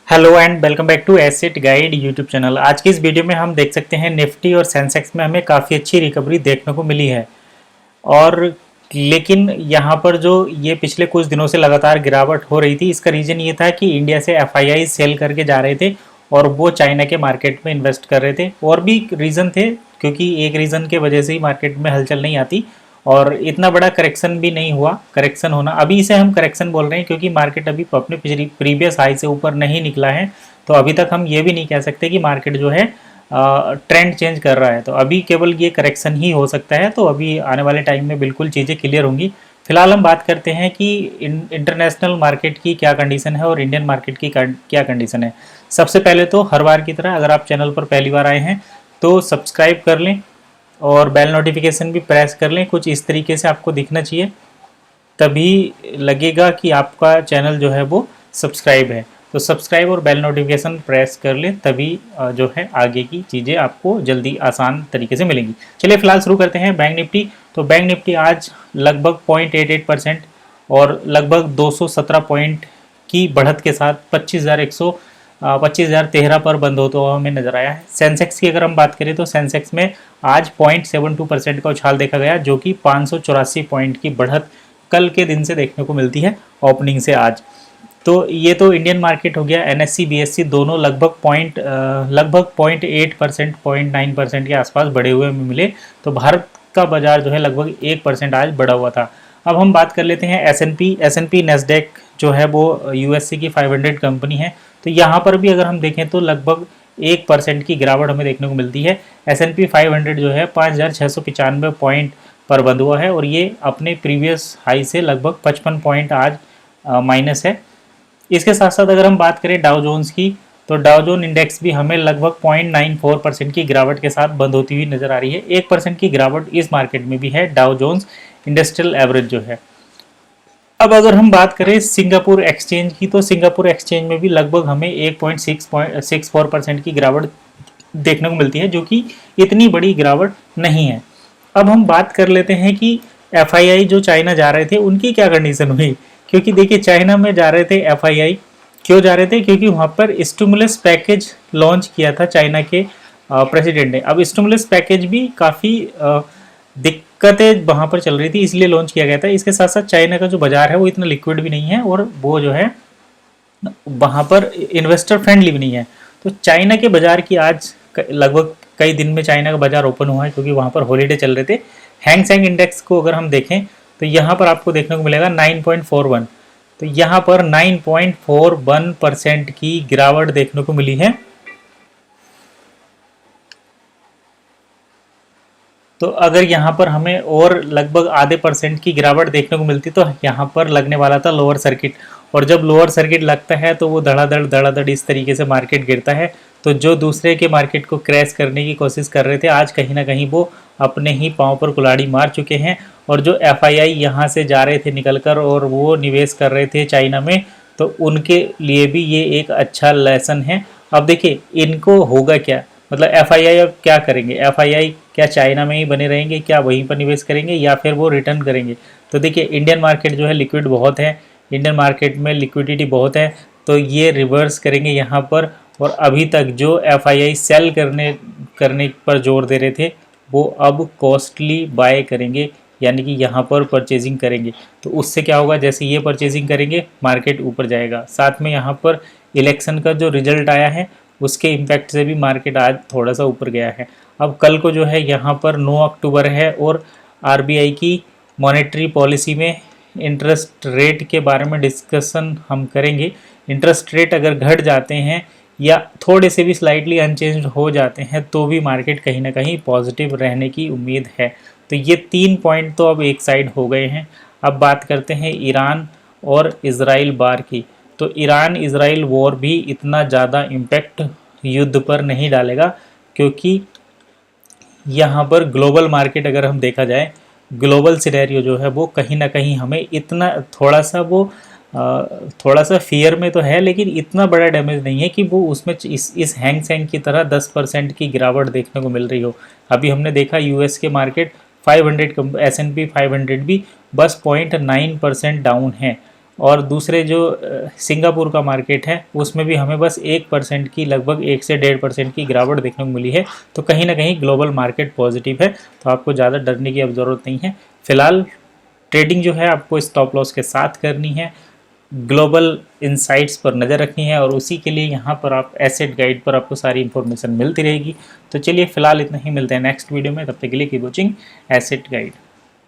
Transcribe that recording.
Hello and welcome back to asset guide YouTube channel. आज की इस वीडियो में हम देख सकते हैं निफ्टी और सेंसेक्स में हमें काफ़ी अच्छी रिकवरी देखने को मिली है। और लेकिन यहाँ पर जो ये पिछले कुछ दिनों से लगातार गिरावट हो रही थी, इसका रीज़न ये था कि इंडिया से एफआईआई सेल करके जा रहे थे और वो चाइना के मार्केट में इन्वेस्ट कर रहे थे। और भी रीज़न थे, क्योंकि एक रीज़न के वजह से ही मार्केट में हलचल नहीं आती और इतना बड़ा करेक्शन भी नहीं हुआ। करेक्शन होना, अभी इसे हम करेक्शन बोल रहे हैं क्योंकि मार्केट अभी अपने प्रीवियस हाई से ऊपर नहीं निकला है। तो अभी तक हम ये भी नहीं कह सकते कि मार्केट जो है ट्रेंड चेंज कर रहा है। तो अभी केवल ये करेक्शन ही हो सकता है। तो अभी आने वाले टाइम में बिल्कुल चीज़ें क्लियर होंगी। फिलहाल हम बात करते हैं कि इंटरनेशनल मार्केट की क्या कंडीशन है और इंडियन मार्केट की क्या कंडीशन है। सबसे पहले तो हर बार की तरह अगर आप चैनल पर पहली बार आए हैं तो सब्सक्राइब कर लें और बेल नोटिफिकेशन भी प्रेस कर लें। कुछ इस तरीके से आपको दिखना चाहिए, तभी लगेगा कि आपका चैनल जो है वो सब्सक्राइब है। तो सब्सक्राइब और बेल नोटिफिकेशन प्रेस कर लें, तभी जो है आगे की चीज़ें आपको जल्दी आसान तरीके से मिलेंगी। चलिए फिलहाल शुरू करते हैं बैंक निफ्टी। तो बैंक निफ्टी आज लगभग 0.88% और लगभग 217 पॉइंट की बढ़त के साथ 25,013 पर बंद होता हुआ हमें नजर आया है। सेंसेक्स की अगर हम बात करें तो सेंसेक्स में आज 0.72% का उछाल देखा गया, जो कि 584 पॉइंट की बढ़त कल के दिन से देखने को मिलती है ओपनिंग से आज। तो ये तो इंडियन मार्केट हो गया। एनएससी बीएससी दोनों लगभग 0.8% 0.9% के आसपास बढ़े हुए हमें मिले। तो भारत का बाजार जो है लगभग 1% आज बढ़ा हुआ था। अब हम बात कर लेते हैं एसएनपी नेस्डेक जो है वो यूएसए की 500 कंपनी है। तो यहाँ पर भी अगर हम देखें तो लगभग 1% की गिरावट हमें देखने को मिलती है। एसएनपी 500 जो है 5,695 पॉइंट पर बंद हुआ है और ये अपने प्रीवियस हाई से लगभग 55 पॉइंट आज माइनस है। इसके साथ साथ अगर हम बात करें डाउ जोन्स की, तो डाउ जोन इंडेक्स भी हमें लगभग 0.94% की गिरावट के साथ बंद होती हुई नजर आ रही है। 1% की गिरावट इस मार्केट में भी है डाउ जोन्स इंडस्ट्रियल एवरेज जो है। अब अगर हम बात करें सिंगापुर एक्सचेंज की, तो सिंगापुर एक्सचेंज में भी लगभग हमें 1.64% की गिरावट देखने को मिलती है, जो कि इतनी बड़ी गिरावट नहीं है। अब हम बात कर लेते हैं कि एफआईआई जो चाइना जा रहे थे उनकी क्या कंडीशन हुई। क्योंकि देखिए, चाइना में जा रहे थे एफआईआई, क्यों जा रहे थे? क्योंकि वहाँ पर स्टिमुलस पैकेज लॉन्च किया था चाइना के प्रेसिडेंट ने। अब स्टिमुलस पैकेज भी काफ़ी दिक्कतें वहाँ पर चल रही थी, इसलिए लॉन्च किया गया था। इसके साथ साथ चाइना का जो बाजार है वो इतना लिक्विड भी नहीं है और वो जो है वहाँ पर इन्वेस्टर फ्रेंडली भी नहीं है। तो चाइना के बाजार की आज लगभग कई दिन में चाइना का बाजार ओपन हुआ है, क्योंकि वहाँ पर हॉलीडे चल रहे थे। हैंग सेंग इंडेक्स को अगर हम देखें तो यहाँ पर आपको देखने को मिलेगा 9.41। तो यहाँ पर 9.41% की गिरावट देखने को मिली है। तो अगर यहाँ पर हमें और लगभग आधे % की गिरावट देखने को मिलती तो यहाँ पर लगने वाला था लोअर सर्किट। और जब लोअर सर्किट लगता है तो वो धड़ाधड़ इस तरीके से मार्केट गिरता है। तो जो दूसरे के मार्केट को क्रैश करने की कोशिश कर रहे थे, आज कहीं ना कहीं वो अपने ही पाँव पर कुल्हाड़ी मार चुके हैं। और जो एफआईआई यहाँ से जा रहे थे निकलकर और वो निवेश कर रहे थे चाइना में, तो उनके लिए भी ये एक अच्छा लेसन है। अब देखिए इनको होगा क्या, मतलब एफआईआई अब क्या करेंगे? एफआईआई क्या चाइना में ही बने रहेंगे, क्या वहीं पर निवेश करेंगे या फिर वो रिटर्न करेंगे? तो देखिए, इंडियन मार्केट जो है लिक्विड बहुत है, इंडियन मार्केट में लिक्विडिटी बहुत है। तो ये रिवर्स करेंगे यहाँ पर। और अभी तक जो एफआईआई सेल करने पर जोर दे रहे थे, वो अब कॉस्टली बाय करेंगे, यानी कि यहाँ पर परचेजिंग करेंगे। तो उससे क्या होगा, जैसे ये परचेजिंग करेंगे मार्केट ऊपर जाएगा। साथ में यहाँ पर इलेक्शन का जो रिजल्ट आया है उसके इम्पैक्ट से भी मार्केट आज थोड़ा सा ऊपर गया है। अब कल को जो है यहाँ पर 9 अक्टूबर है और आरबीआई की मॉनेटरी पॉलिसी में इंटरेस्ट रेट के बारे में डिस्कशन हम करेंगे। इंटरेस्ट रेट अगर घट जाते हैं या थोड़े से भी स्लाइटली अनचेंज्ड हो जाते हैं तो भी मार्केट कहीं ना कहीं पॉजिटिव रहने की उम्मीद है। तो ये 3 पॉइंट तो अब एक साइड हो गए हैं। अब बात करते हैं ईरान और इजराइल बार की। तो ईरान इजराइल वॉर भी इतना ज़्यादा इम्पैक्ट युद्ध पर नहीं डालेगा, क्योंकि यहाँ पर ग्लोबल मार्केट अगर हम देखा जाए, ग्लोबल सिनेरियो जो है वो कहीं ना कहीं हमें इतना थोड़ा सा फियर में तो है, लेकिन इतना बड़ा डैमेज नहीं है कि वो उसमें इस हैंग सेंग की तरह 10% की गिरावट देखने को मिल रही हो। अभी हमने देखा यूएस के मार्केट 500 एसएनपी 500 भी बस 0.9% डाउन है। और दूसरे जो सिंगापुर का मार्केट है उसमें भी हमें बस 1% की, लगभग 1 से 1.5% की गिरावट देखने को मिली है। तो कहीं ना कहीं ग्लोबल मार्केट पॉजिटिव है, तो आपको ज़्यादा डरने की अब ज़रूरत नहीं है। फिलहाल ट्रेडिंग जो है आपको स्टॉप लॉस के साथ करनी है, ग्लोबल इनसाइट्स पर नज़र रखनी है, और उसी के लिए यहाँ पर आप एसेट गाइड पर आपको सारी इन्फॉर्मेशन मिलती रहेगी। तो चलिए फिलहाल इतना ही, मिलते हैं नेक्स्ट वीडियो में, तब तक के लिए कीप वॉचिंग एसेट गाइड।